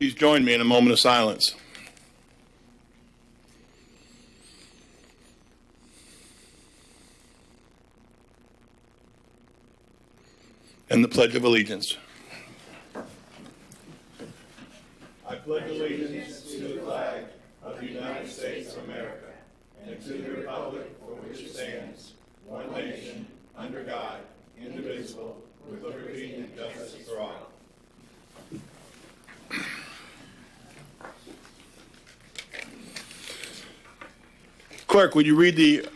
Please join me in a moment of silence. And the Pledge of Allegiance. I pledge allegiance to the flag of the United States of America and to the republic for which it stands, one nation, under God, indivisible, with liberty and justice for all. Clerk, would you read the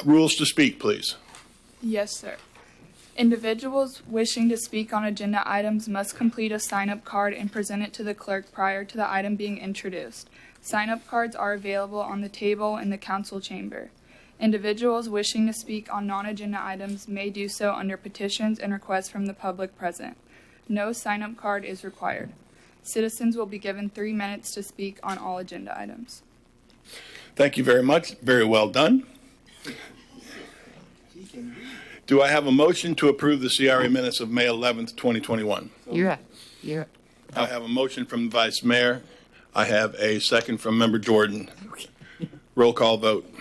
rules to speak, please? Yes, sir. Individuals wishing to speak on agenda items must complete a sign-up card and present it to the clerk prior to the item being introduced. Sign-up cards are available on the table in the council chamber. Individuals wishing to speak on non-agenda items may do so under petitions and requests from the public present. No sign-up card is required. Citizens will be given 3 minutes to speak on all agenda items. Thank you very much. Very well done. Do I have a motion to approve the CRA minutes of May 11th, 2021? Yeah. I have a motion from the Vice Mayor. I have a second from Member Jordan. Roll call vote.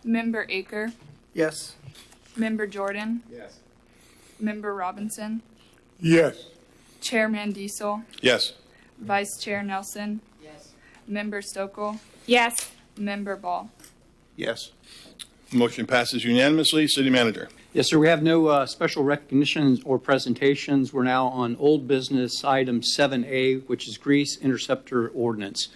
Member Aker, Yes. Member Jordan, Yes. Member Robinson, Yes. Chairman Diesel, Yes. Vice Chair Nelson, Yes. Member Stokel, Yes. Member Ball. Yes. Motion passes unanimously. City Manager. Yes, sir. We have no special recognitions or presentations. We're now on old business item 7A, which is Grease Interceptor Ordinance.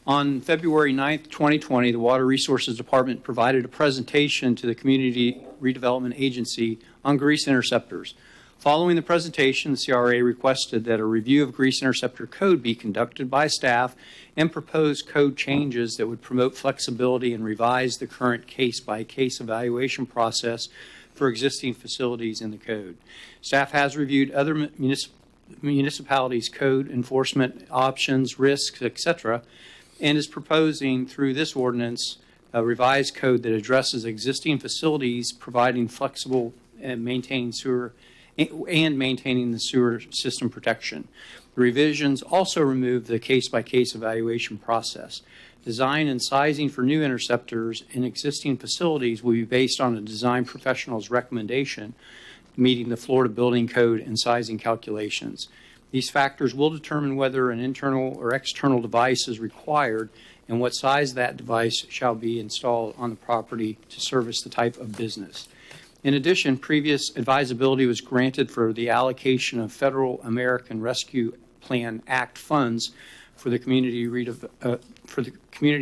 On February 9th, 2020, the Water Resources Department provided a presentation to the Community Redevelopment Agency on grease interceptors. Following the presentation, the CRA requested that a review of grease interceptor code be conducted by staff and propose code changes that would promote flexibility and revise the current case-by-case evaluation process for existing facilities in the code. Staff has reviewed other municipalities' code enforcement options, risks, etc., and is proposing through this ordinance a revised code that addresses existing facilities providing flexible and maintaining the sewer system protection. The revisions also remove the case-by-case evaluation process. Design and sizing for new interceptors in existing facilities will be based on a design professional's recommendation, meeting the Florida Building Code and sizing calculations. These factors will determine whether an internal or external device is required and what size that device shall be installed on the property to service the type of business. In addition, previous advisability was granted for the allocation of Federal American Rescue Plan Act funds for the Community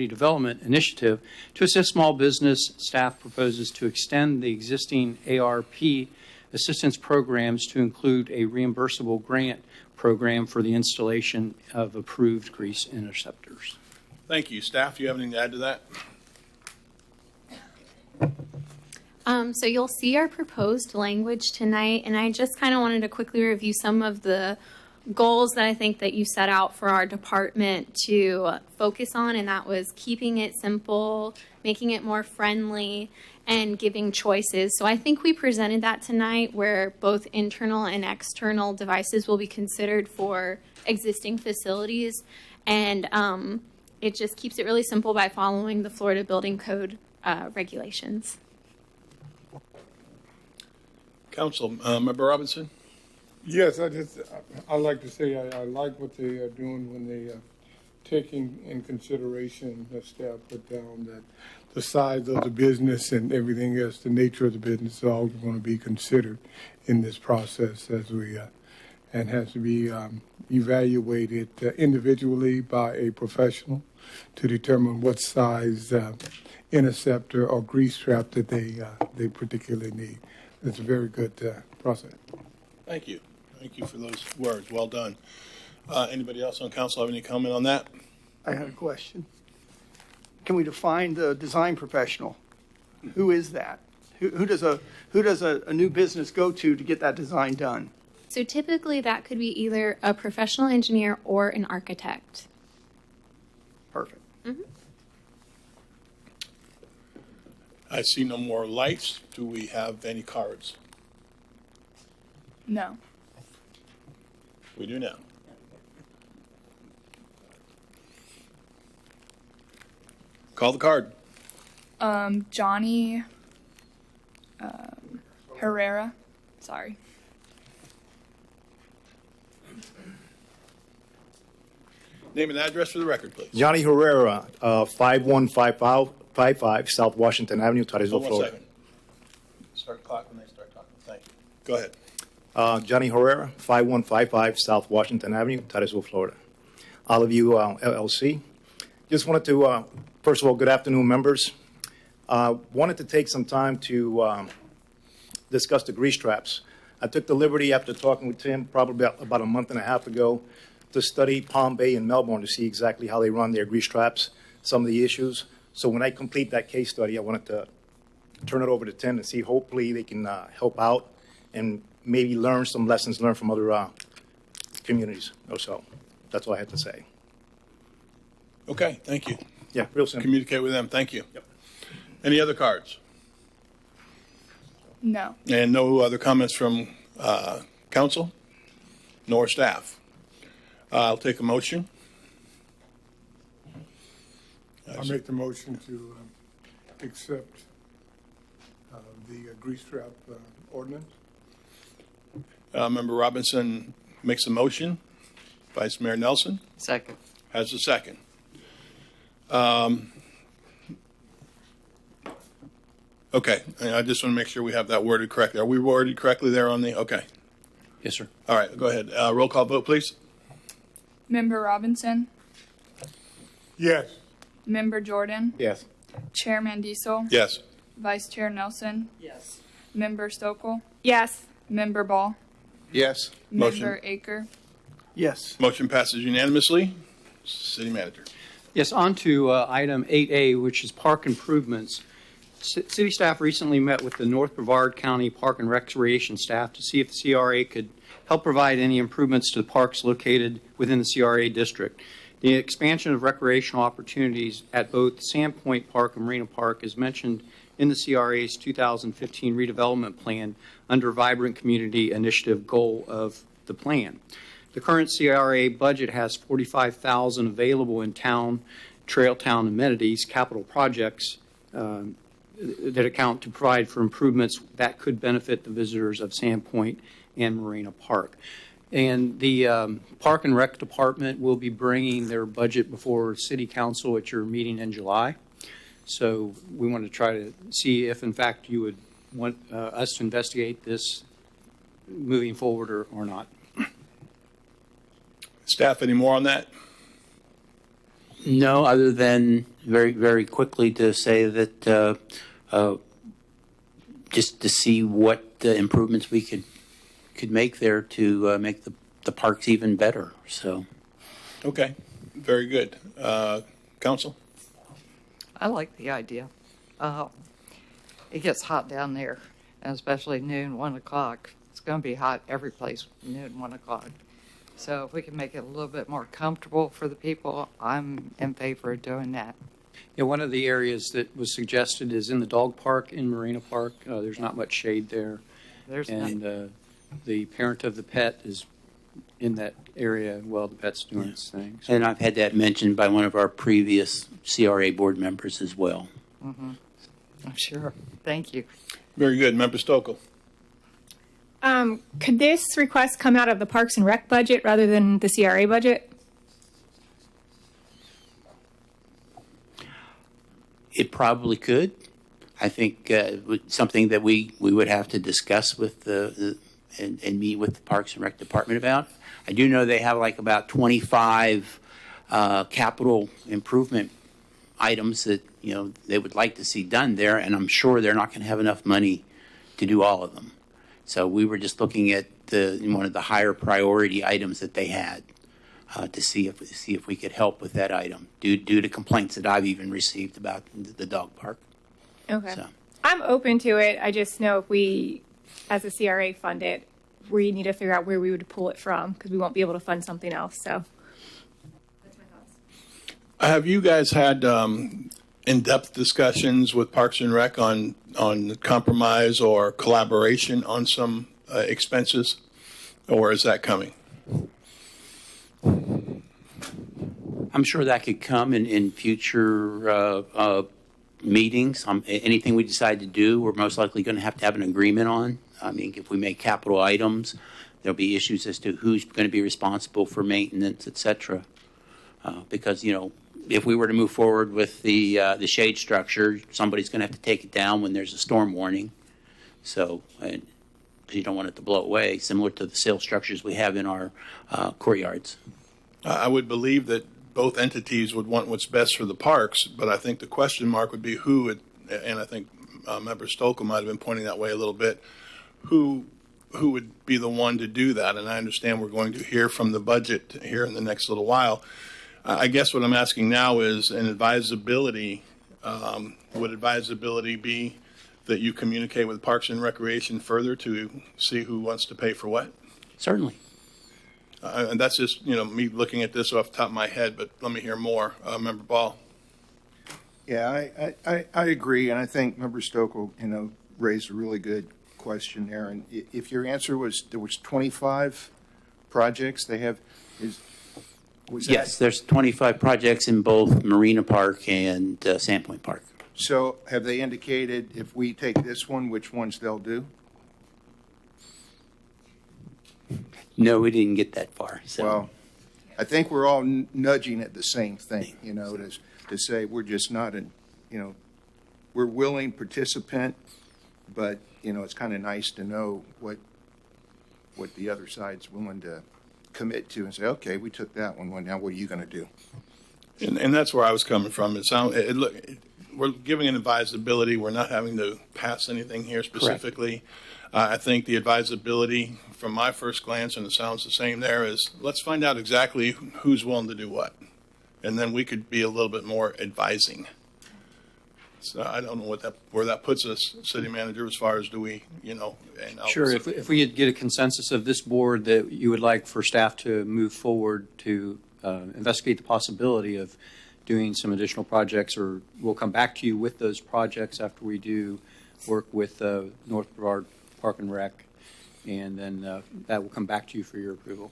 Development Initiative to assist small business. Staff proposes to extend the existing ARP assistance programs to include a reimbursable grant program for the installation of approved grease interceptors. Thank you. Staff, do you have anything to add to that? So you'll see our proposed language tonight, and I just kind of wanted to quickly review some of the goals that I think that you set out for our department to focus on, and that was keeping it simple, making it more friendly, and giving choices. So I think we presented that tonight, where both internal and external devices will be considered for existing facilities, and it just keeps it really simple by following the Florida Building Code regulations. Council, Member Robinson? Yes, I like to say I like what they are doing when they are taking in consideration, the staff put down, that the size of the business and everything else, the nature of the business, is all going to be considered in this process as we and has to be evaluated individually by a professional to determine what size interceptor or grease trap that they particularly need. It's a very good process. Thank you. Thank you for those words. Well done. Anybody else on council have any comment on that? I had a question. Can we define the design professional? Who is that? Who does a new business go to get that design done? So typically that could be either a professional engineer or an architect. Perfect. Mm-hmm. I see no more lights. Do we have any cards? No. We do now. Call the card. Johnny Herrera. Sorry. Name and address for the record, please. Johnny Herrera, 5155 South Washington Avenue, Titusville, Hold 1 Florida. second. Start the clock when they start talking. Thank you. Go ahead. Johnny Herrera, 5155 South Washington Avenue, Titusville, Florida. Olive View LLC. Just wanted to, first of all, good afternoon, members. Wanted to take some time to discuss the grease traps. I took the liberty after talking with Tim probably about a month and a half ago to study Palm Bay and Melbourne to see exactly how they run their grease traps, some of the issues. So when I complete that case study, I wanted to turn it over to Tim and see hopefully they can help out and maybe learn some lessons learned from other communities or so. That's all I had to say. Okay, thank you. Yeah, real simple. Communicate with them. Thank you. Yep. Any other cards? No. And no other comments from council nor staff. I'll take a motion. I make the motion to accept the grease trap ordinance. Member Robinson makes a motion. Vice Mayor Nelson Second. has a second. Okay, and I just want to make sure we have that worded correctly. Are we worded correctly there on the, okay. Yes, sir. All right, go ahead. Roll call vote, please. Member Robinson. Yes. Member Jordan. Yes. Chairman Diesel. Yes. Vice Chair Nelson. Yes. Member Stokel. Yes. Member Ball. Yes. Member Aker. Yes. Motion passes unanimously. City Manager. Yes, on to item 8A, which is park improvements. City staff recently met with the North Brevard County Park and Recreation staff to see if the CRA could help provide any improvements to the parks located within the CRA district. The expansion of recreational opportunities at both Sandpoint Park and Marina Park is mentioned in the CRA's 2015 redevelopment plan under Vibrant Community Initiative goal of the plan. The current CRA budget has $45,000 available in town, trail town amenities, capital projects that account to provide for improvements that could benefit the visitors of Sandpoint and Marina Park. And the Park and Rec Department will be bringing their budget before City Council at your meeting in July. So we want to try to see if, in fact, you would want us to investigate this moving forward or not. Staff, any more on that? No, other than very, very quickly to say that just to see what improvements we could make there to make the parks even better. So, Okay, very good. Council? I like the idea. It gets hot down there, and especially noon, 1 o'clock. It's going to be hot every place, noon, 1 o'clock. So if we can make it a little bit more comfortable for the people, I'm in favor of doing that. Yeah, one of the areas that was suggested is in the dog park in Marina Park. There's not much shade there. There's And the parent of the pet is in that area while the pet's doing its thing. So and I've had that mentioned by one of our previous CRA board members as well. I'm sure. Thank you. Very good. Member Stokel? Could this request come out of the Parks and Rec budget rather than the CRA budget? It probably could. I think something that we would have to discuss with and meet with the Parks and Rec Department about. I do know they have like about 25 capital improvement items that they would like to see done there, and I'm sure they're not going to have enough money to do all of them. So we were just looking at one of the higher priority items that they had to see if we could help with that item due to complaints that I've even received about the dog park. Okay. So. I'm open to it. I just know if we, as a CRA, fund it, we need to figure out where we would pull it from because we won't be able to fund something else. So that's my thoughts. Have you guys had in-depth discussions with Parks and Rec on compromise or collaboration on some expenses, or is that coming? I'm sure that could come in future meetings. Anything we decide to do, we're most likely going to have an agreement on. I mean, if we make capital items, there'll be issues as to who's going to be responsible for maintenance, et cetera. Because, if we were to move forward with the shade structure, somebody's going to have to take it down when there's a storm warning. So, because you don't want it to blow away, similar to the sail structures we have in our courtyards. I would believe that both entities would want what's best for the parks, but I think the question mark would be who would, and I think Member Stokel might have been pointing that way a little bit, who would be the one to do that. And I understand we're going to hear from the budget here in the next little while. I guess what I'm asking now is an advisability. Would advisability be that you communicate with Parks and Recreation further to see who wants to pay for what? Certainly. And that's just, me looking at this off the top of my head, but let me hear more. Member Ball. Yeah, I agree, and I think Member Stokel, raised a really good question there. And if your answer was there was 25 projects they have, Yes, there's 25 projects in both Marina Park and Sandpoint Park. So have they indicated if we take this one, which ones they'll do? No, we didn't get that far. So. Well, I think we're all nudging at the same thing, to say we're just not we're willing participant, but, it's kind of nice to know what the other side's willing to commit to and say, okay, we took that one. Well, now what are you going to do? And that's where I was coming from. We're giving an advisability. We're not having to pass anything here specifically. I think the advisability, from my first glance, and it sounds the same there, is let's find out exactly who's willing to do what. And then we could be a little bit more advising. So I don't know where that puts us, City Manager, as far as do we, and Sure. If we get a consensus of this board that you would like for staff to move forward to investigate the possibility of doing some additional projects, or we'll come back to you with those projects after we do work with North Brevard Park and Rec, and then that will come back to you for your approval.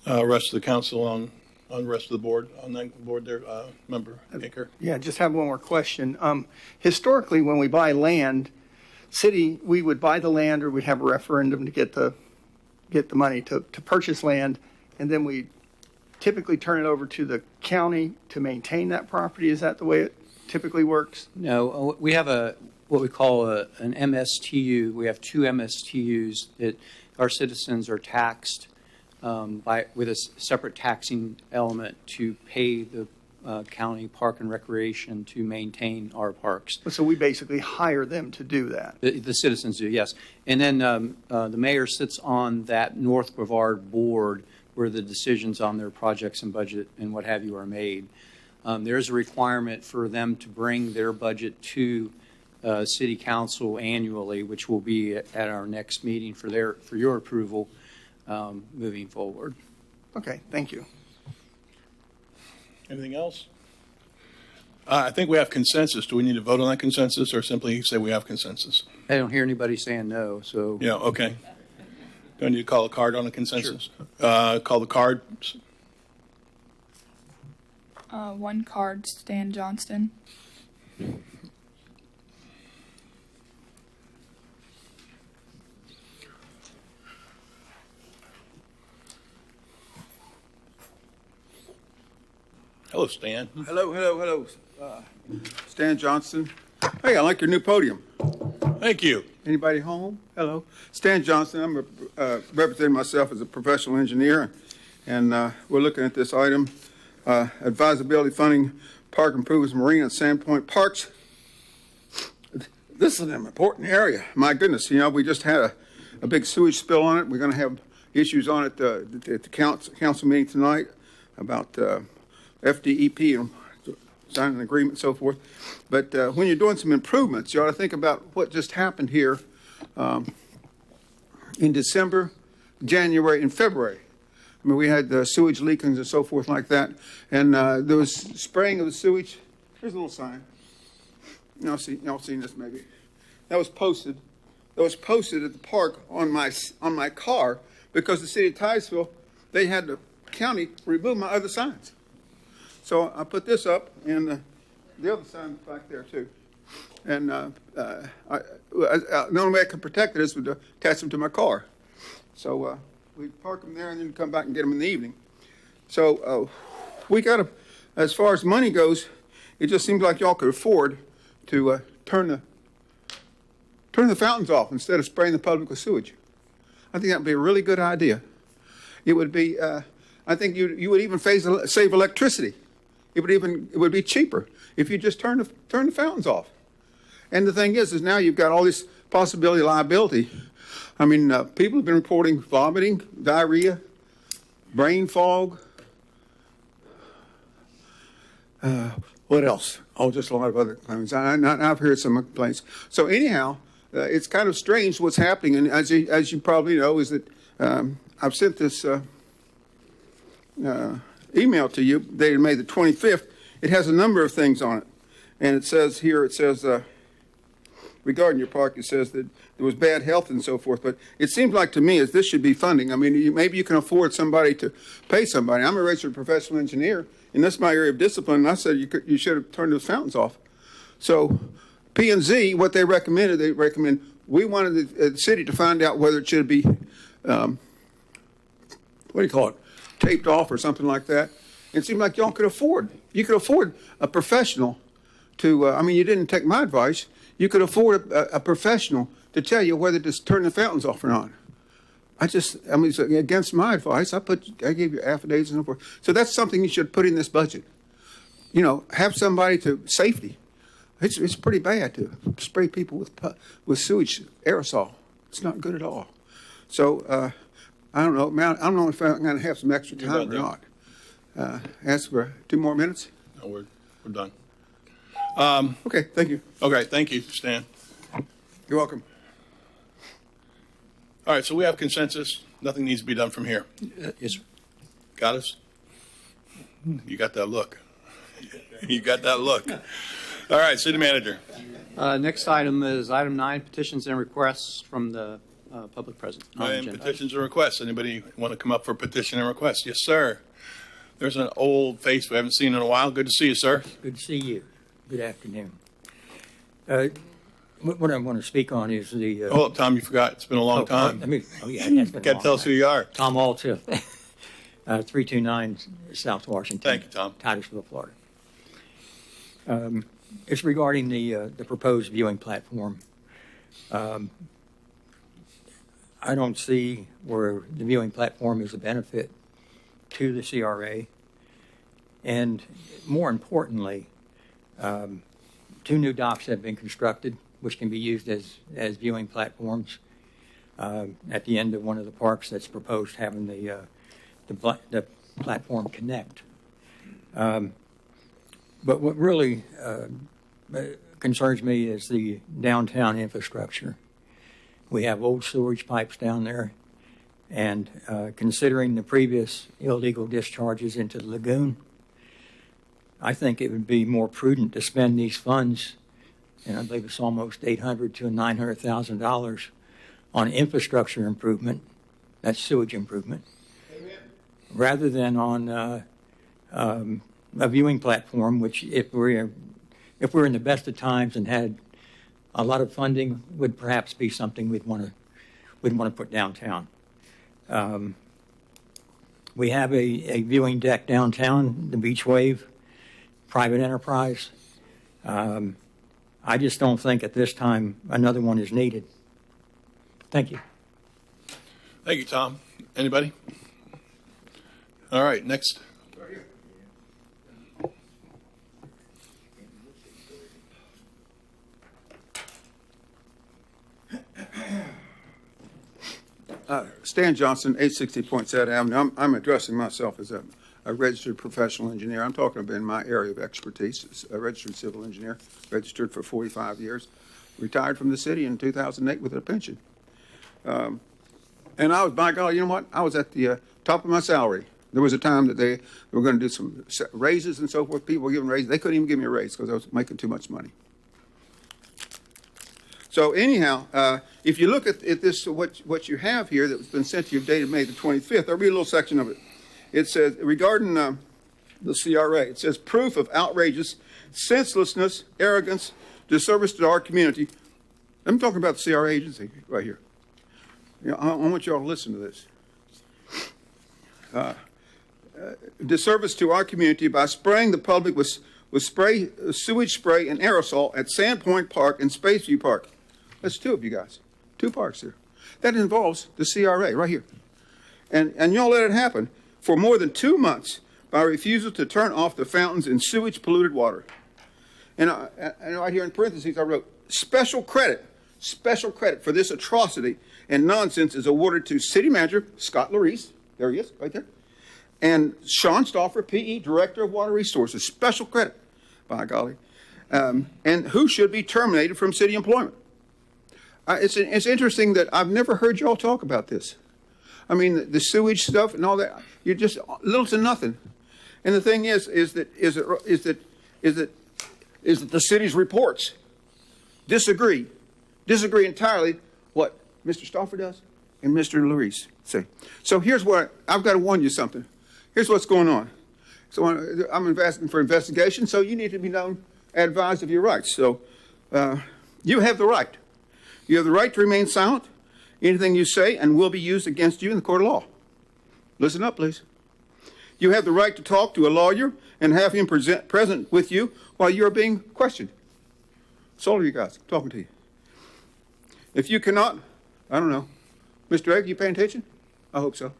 Rest of the council on the rest of the board, on that board there, Member Baker. Yeah, just have one more question. Historically, when we buy land, we would buy the land, or we'd have a referendum to get the money to purchase land, and then we typically turn it over to the county to maintain that property. Is that the way it typically works? No, we have what we call an MSTU. We have 2 MSTUs that our citizens are taxed with a separate taxing element to pay the county park and recreation to maintain our parks. So we basically hire them to do that. The citizens do, yes. And then the mayor sits on that North Brevard board where the decisions on their projects and budget and what have you are made. There is a requirement for them to bring their budget to City Council annually, which will be at our next meeting for your approval moving forward. Okay, thank you. Anything else? I think we have consensus. Do we need to vote on that consensus, or simply say we have consensus? I don't hear anybody saying no, so. Yeah, okay. Do I need to call a card on a consensus? Sure. Call the card. One card, Stan Johnston. Hello, Stan. Hello. Stan Johnson. Hey, I like your new podium. Thank you. Anybody home? Hello. Stan Johnson. I'm representing myself as a professional engineer, and we're looking at this item, advisability funding, park improvements, marina and Sandpoint parks. This is an important area. My goodness, we just had a big sewage spill on it. We're going to have issues on it at the council meeting tonight about FDEP and signing an agreement and so forth. But when you're doing some improvements, you ought to think about what just happened here in December, January, and February. I mean, we had sewage leakings and so forth like that. And there was spraying of the sewage. Here's a little sign. Y'all seen this maybe. That was posted at the park on my car because the city of Titusville, they had the county remove my other signs. So I put this up, and the other sign's back there too. And the only way I can protect it is to attach them to my car. So we park them there and then come back and get them in the evening. So we got to, as far as money goes, it just seems like y'all could afford to turn the fountains off instead of spraying the public with sewage. I think that would be a really good idea. It would be, I think you would even save electricity. It would be cheaper if you just turn the fountains off. And the thing is now you've got all this possibility of liability. I mean, people have been reporting vomiting, diarrhea, brain fog. What else? Oh, just a lot of other claims. I've heard some complaints. So anyhow, it's kind of strange what's happening. And as you probably know, is that I've sent this email to you dated May the 25th. It has a number of things on it. And it says here, regarding your park, it says that there was bad health and so forth. But it seems like to me as this should be funding. I mean, maybe you can afford somebody to pay somebody. I'm a registered professional engineer, and that's my area of discipline. And I said you should have turned those fountains off. So P&Z, what they recommend, we wanted the city to find out whether it should be, taped off or something like that. It seemed like you could afford a professional to, you didn't take my advice. You could afford a professional to tell you whether to turn the fountains off or not. It's against my advice. I gave you affidavits and so forth. So that's something you should put in this budget. Have somebody to safety. It's pretty bad to spray people with sewage aerosol. It's not good at all. So I don't know. I don't know if I'm going to have some extra time or not. Ask for 2 more minutes. No, we're done. Okay, thank you. Okay, thank you, Stan. You're welcome. All right, so we have consensus. Nothing needs to be done from here. Yes, sir. Got us? You got that look. You got that look. All right, city manager. Next item is item 9, petitions and requests from the public present. Petitions and requests. Anybody want to come up for petition and request? Yes, sir. There's an old face we haven't seen in a while. Good to see you, sir. Good to see you. Good afternoon. What I want to speak on is the... Hold up, Tom, you forgot. It's been a long time. Yeah, Got to tell us who you are. Tom Alta, 329 South Washington. Thank you, Tom. Titusville, Florida. It's regarding the proposed viewing platform. I don't see where the viewing platform is a benefit to the CRA. And more importantly, 2 new docks have been constructed, which can be used as viewing platforms at the end of one of the parks that's proposed having the platform connect. But what really concerns me is the downtown infrastructure. We have old sewage pipes down there, and considering the previous illegal discharges into the lagoon, I think it would be more prudent to spend these funds, and I believe it's almost $800,000 to $900,000 on infrastructure improvement, that's sewage improvement, rather than on a viewing platform, which if we're in the best of times and had a lot of funding, would perhaps be something we'd want to put downtown. We have a viewing deck downtown, the Beach Wave, private enterprise. I just don't think at this time another one is needed. Thank you. Thank you, Tom. Anybody? All right, next. Stan Johnson, 860 Poinsett Avenue. I'm addressing myself as a registered professional engineer. I'm talking about in my area of expertise, a registered civil engineer, registered for 45 years, retired from the city in 2008 with a pension. And I was, by God, you know what? I was at the top of my salary. There was a time that they were going to do some raises and so forth. People were giving raises. They couldn't even give me a raise because I was making too much money. So anyhow, if you look at this, what you have here that's been sent to you dated May the 25th, I'll read a little section of it. It says, regarding the CRA. It says proof of outrageous senselessness, arrogance, disservice to our community. I'm talking about the CRA agency right here. You know, I want you all to listen to this. Disservice to our community by spraying the public with sewage spray and aerosol at Sandpoint Park and Spaceview Park. That's two of you guys. Two parks there. That involves the CRA right here. And y'all let it happen for more than 2 months by refusal to turn off the fountains in sewage polluted water. And right here in parentheses, I wrote, special credit for this atrocity and nonsense is awarded to City Manager Scott Larice. There he is, right there. And Sean Stauffer, PE, Director of Water Resources. Special credit, by golly. And who should be terminated from city employment. It's interesting that I've never heard y'all talk about this. I mean, the sewage stuff and all that, you're just little to nothing. And the thing is that the city's reports disagree entirely what Mr. Stauffer does and Mr. Larice say. So here's what I've got to warn you something. Here's what's going on. So I'm asking for investigation, so you need to be advised of your rights. So you have the right. You have the right to remain silent. Anything you say and will be used against you in the court of law. Listen up, please. You have the right to talk to a lawyer and have him present with you while you're being questioned. It's all of you guys. I'm talking to you. If you cannot, I don't know. Mr. Egg, you paying attention? I hope so.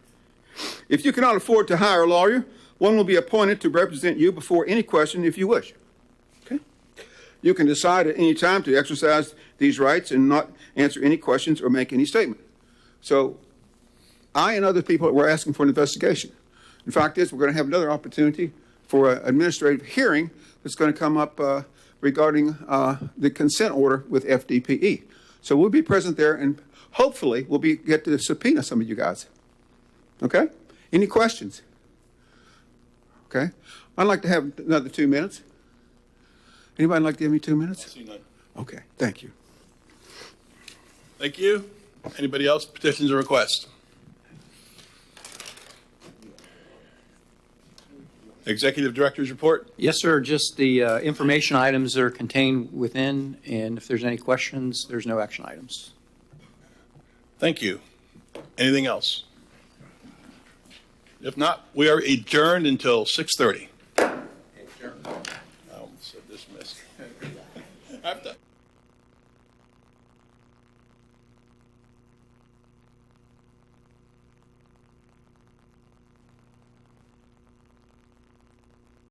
If you cannot afford to hire a lawyer, one will be appointed to represent you before any question if you wish. Okay? You can decide at any time to exercise these rights and not answer any questions or make any statement. So I and other people were asking for an investigation. In fact, we're going to have another opportunity for an administrative hearing that's going to come up regarding the consent order with FDPE. So we'll be present there, and hopefully we'll get to subpoena some of you guys. Okay? Any questions? Okay. I'd like to have another 2 minutes. Anybody like to give me 2 minutes? I see none. Okay. Thank you. Thank you. Anybody else? Petitions or requests? Executive Director's report. Yes, sir. Just the information items that are contained within, and if there's any questions, there's no action items. Thank you. Anything else? If not, we are adjourned until 6:30. I almost said dismissed.